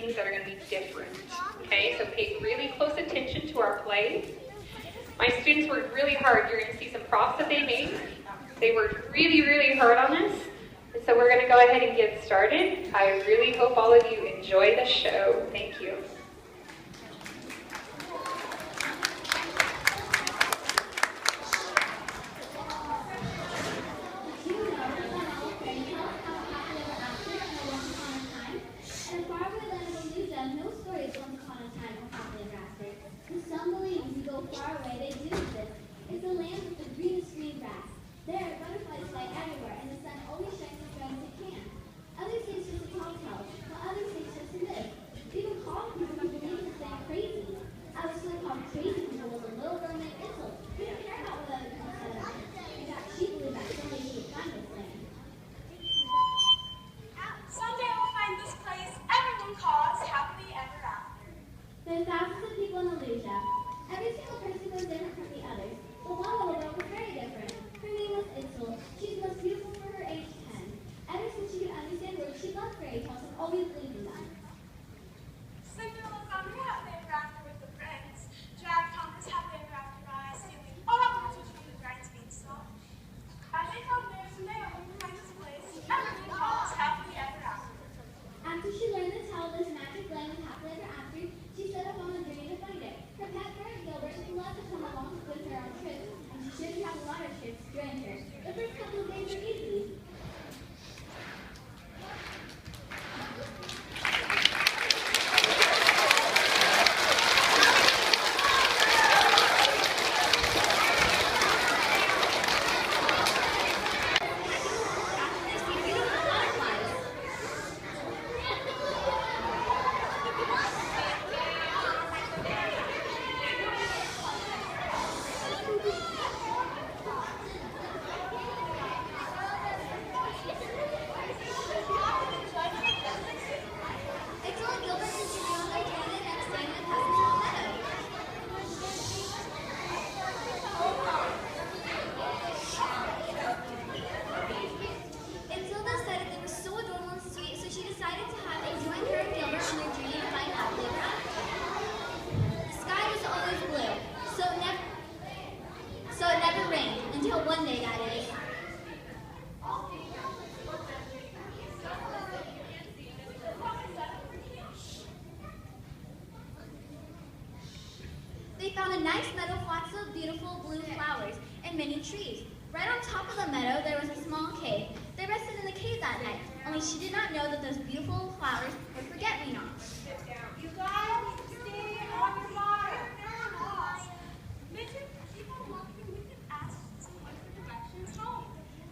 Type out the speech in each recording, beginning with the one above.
things that are going to be different. Okay, so pay really close attention to our play. My students worked really hard. You're going to see some props that they made. They worked really, really hard on this. And so we're going to go ahead and get started. I really hope all of you enjoy the show. Thank you. They found a nice meadow full of beautiful blue flowers and many trees. Right on top of the meadow, there was a small cave. They rested in the cave that night, only she did not know that those beautiful flowers were forget-me-nots. You guys, stay on your mark. Mitchell, keep on walking. We can ask someone for directions home.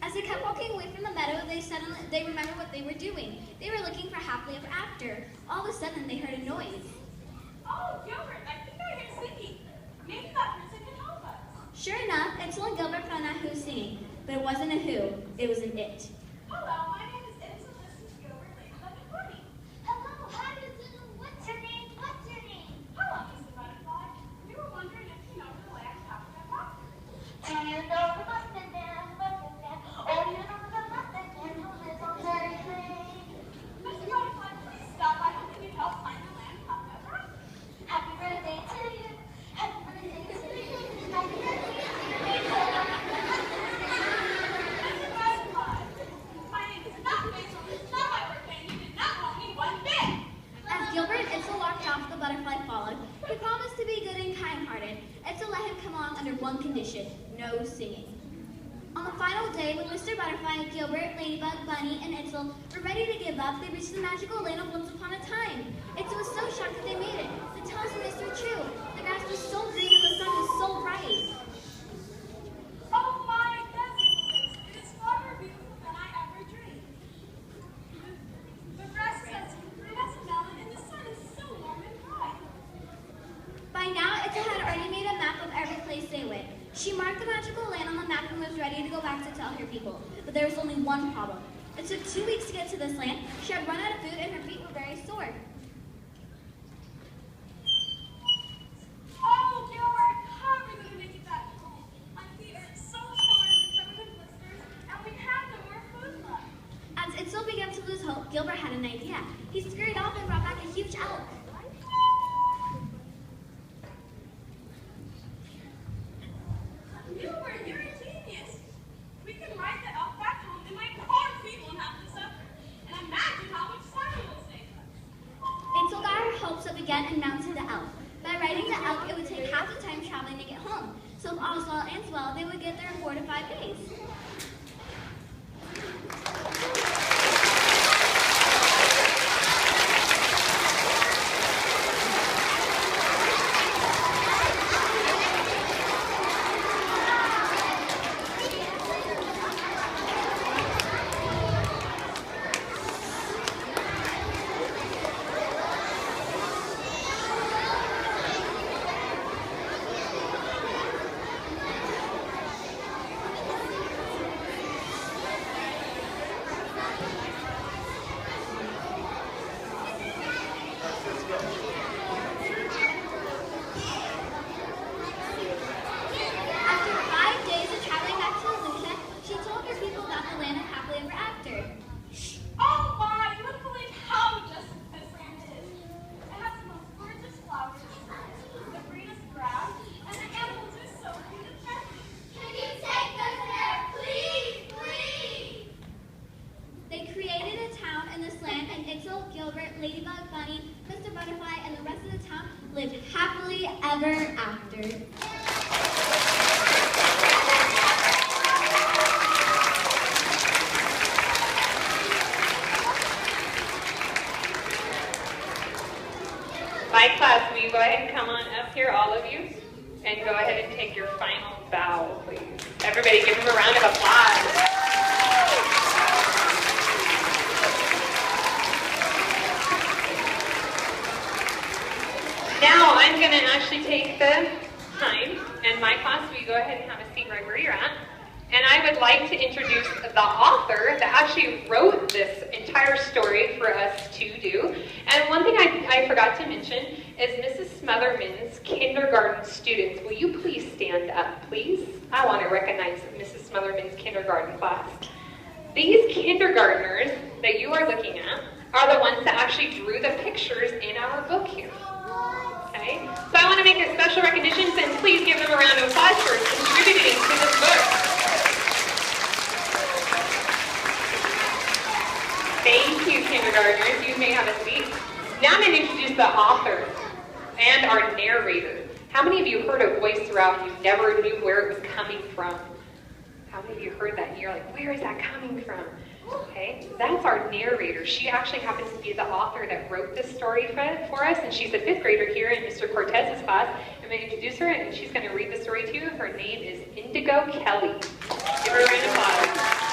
As they kept walking away from the meadow, they remembered what they were doing. They were looking for happily ever after. All of a sudden, they heard a noise. Oh, Gilbert, I think I hear singing. Maybe that person can help us. Sure enough, Edsel and Gilbert found out who was singing. But it wasn't a who, it was an it. Hello, my name is Edsel. This is Gilbert. Good morning. Hello, how do you do? What's your name? What's your name? Hello, Mr. Butterfly. We were wondering if you know the land after that rock. Do you know the mustard man? Oh, you know the mustard man who lives on Cherry Lane? Mr. Butterfly, please stop by and we can help find the land after that rock. Happy birthday to you. Happy birthday to you. Happy birthday to you. Mr. Butterfly, my name is not Basil. It's not my birthday. You did not want me one bit. As Gilbert and Edsel walked off, the butterfly followed. He promised to be good and kind-hearted. Edsel let him come along under one condition, no singing. On the final day, when Mr. Butterfly, Gilbert, Ladybug, Bunny, and Edsel were ready to give up, they reached the magical land of Once Upon a Time. Edsel was so shocked that they made it. The tales of this were true. The grass was so green and the sun was so bright. Oh my goodness! It is far more beautiful than I ever dreamed. The grass is as green as a melon and the sun is so warm and bright. By now, Edsel had already made a map of every place they went. She marked the magical land on the map and was ready to go back to tell her people. But there was only one problem. It took 2 weeks to get to this land. She had run out of food and her feet were very sore. Oh, Gilbert, how are we going to make it back home? My feet are so sore and covered in blisters, and we have no more food left. As Edsel began to lose hope, Gilbert had an idea. He scurried off and brought back a huge owl. began announcing the elk. By riding the elk, it would take half the time traveling to get home. So if all's well ends well, they would get there in 4 to 5 days. Ladybug, Bunny, Mr. Butterfly, and the rest of the town lived happily ever after. My class, will you go ahead and come on up here, all of you, and go ahead and take your final bow, please. Everybody give them a round of applause. Now I'm going to actually take the time, and my class, will you go ahead and have a seat right where you're at. And I would like to introduce the author that actually wrote this entire story for us to do. And one thing I forgot to mention is Mrs. Smotherman's kindergarten students. Will you please stand up, please? I want to recognize Mrs. Smotherman's kindergarten class. These kindergartners that you are looking at are the ones that actually drew the pictures in our book here. Okay? So I want to make a special recognition, and please give them a round of applause for contributing to this book. Thank you, kindergartners. You may have a seat. Now I'm going to introduce the author and our narrator. How many of you heard a voice throughout and you never knew where it was coming from? How many of you heard that and you're like, where is that coming from? Okay, that's our narrator. She actually happens to be the author that wrote this story for us, and she's a 5th grader here in Mr. Cortez's class. I'm going to introduce her, and she's going to read the story to you. Her name is Indigo Kelly. Give her a round of applause.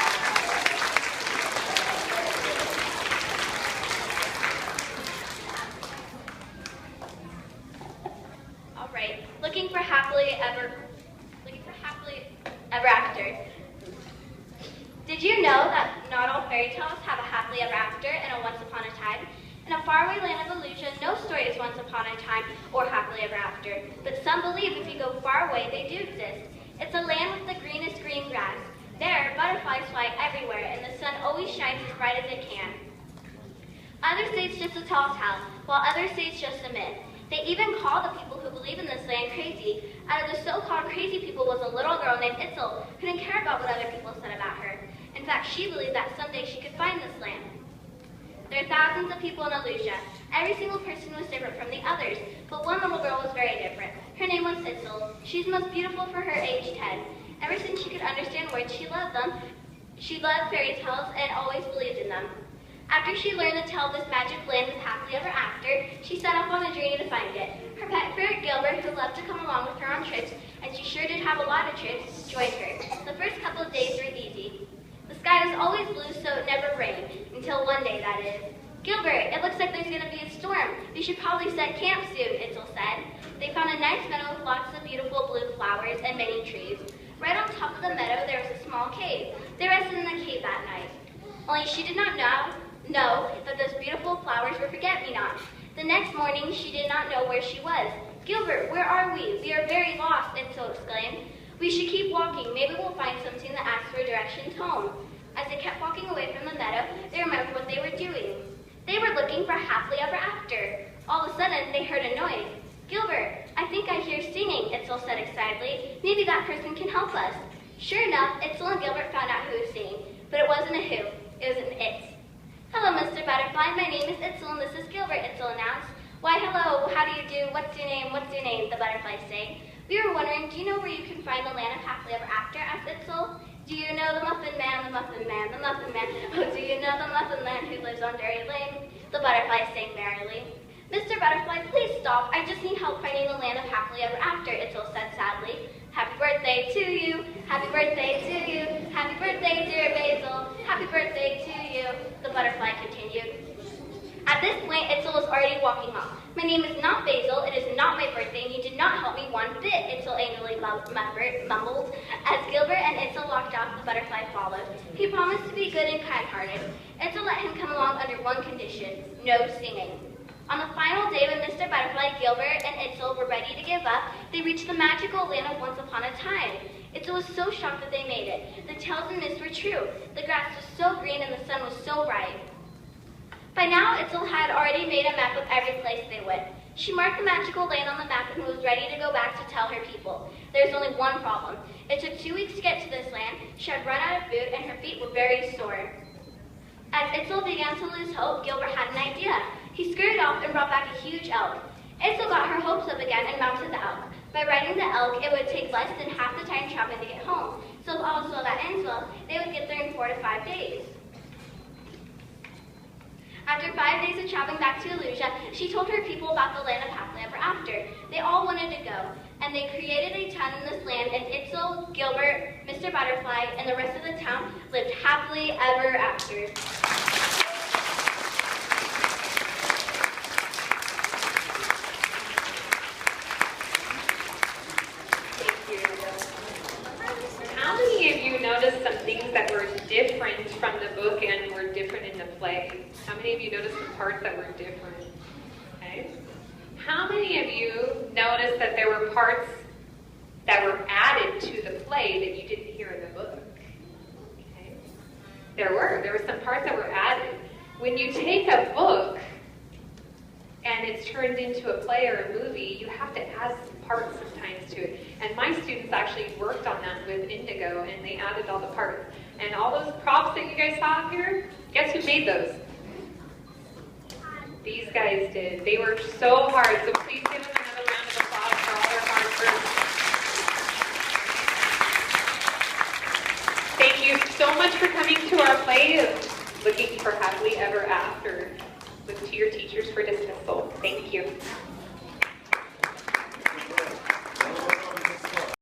Looking for happily ever after. Did you know that not all fairy tales have a happily ever after and a once upon a time? In a faraway land of illusion, no story is once upon a time or happily ever after. But some believe if you go far away, they do exist. It's a land with the greenest green grass. There, butterflies fly everywhere, and the sun always shines as bright as it can. Others say it's just a tall tale, while others say it's just a myth. They even call the people who believe in this land crazy. Out of the so-called crazy people was a little girl named Itzel who didn't care about what other people said about her. In fact, she believed that someday she could find this land. There are thousands of people in Illusia. Every single person was different from the others, but one little girl was very different. Her name was Itzel. She's most beautiful for her age 10. Ever since she could understand words, she loved them. She loved fairy tales and always believed in them. After she learned the tale of this magic land was happily ever after, she set off on a journey to find it. Her pet ferret Gilbert, who loved to come along with her on trips, and she sure did have a lot of trips, joined her. The first couple of days were easy. The sky was always blue, so it never rained, until one day, that is. Gilbert, it looks like there's going to be a storm. We should probably set camp soon, Itzel said. They found a nice meadow with lots of beautiful blue flowers and many trees. Right on top of the meadow, there was a small cave. They rested in the cave that night. Only she did not know that those beautiful flowers were forget-me-nots. The next morning, she did not know where she was. Gilbert, where are we? We are very lost, Itzel exclaimed. We should keep walking. Maybe we'll find something that asks for directions home. As they kept walking away from the meadow, they remembered what they were doing. They were looking for happily ever after. All of a sudden, they heard a noise. Gilbert, I think I hear singing, Itzel said excitedly. Maybe that person can help us. Sure enough, Itzel and Gilbert found out who was singing, but it wasn't a who, it was an it. Hello, Mr. Butterfly. My name is Itzel, and this is Gilbert, Itzel announced. Why, hello, how do you do? What's your name? What's your name? The butterflies say. We were wondering, do you know where you can find the land of happily ever after? asked Itzel. Do you know the Muffin Man, the Muffin Man, the Muffin Man? Oh, do you know the Muffin Man who lives on Dairy Lane? The butterflies sang merrily. Mr. Butterfly, please stop. I just need help finding the land of happily ever after, Itzel said sadly. Happy birthday to you. Happy birthday to you. Happy birthday, dear Basil. Happy birthday to you, the butterfly continued. At this point, Itzel was already walking off. My name is not Basil, it is not my birthday, and you did not help me one bit, Itzel angrily mumbled. As Gilbert and Itzel walked off, the butterfly followed. He promised to be good and kind-hearted. Itzel let him come along under one condition, no singing. On the final day when Mr. Butterfly, Gilbert, and Itzel were ready to give up, they reached the magical land of Once Upon a Time. Itzel was so shocked that they made it. The tales and myths were true. The grass was so green and the sun was so bright. By now, Itzel had already made a map of every place they went. She marked the magical land on the map and was ready to go back to tell her people. There was only one problem. It took 2 weeks to get to this land. She had run out of food and her feet were very sore. As Itzel began to lose hope, Gilbert had an idea. He scurried off and brought back a huge elk. Itzel got her hopes up again and mounted the elk. By riding the elk, it would take less than half the time traveling to get home. So if all was well that ends well, they would get there in 4 to 5 days. After 5 days of traveling back to Illusia, she told her people about the land of happily ever after. They all wanted to go, and they created a town in this land, and Itzel, Gilbert, Mr. Butterfly, and the rest of the town lived happily ever after. How many of you noticed some things that were different from the book and were different in the play? How many of you noticed some parts that were different? Okay. How many of you noticed that there were parts that were added to the play that you didn't hear in the book? Okay. There were some parts that were added. When you take a book and it's turned into a play or a movie, you have to add some parts sometimes to it. And my students actually worked on that with Indigo, and they added all the parts. And all those props that you guys saw up here, guess who made those? These guys did. They worked so hard, so please give them another round of applause for all their hard work. Thank you so much for coming to our play of Looking for Happily Ever After. Look to your teachers for dismissal. Thank you.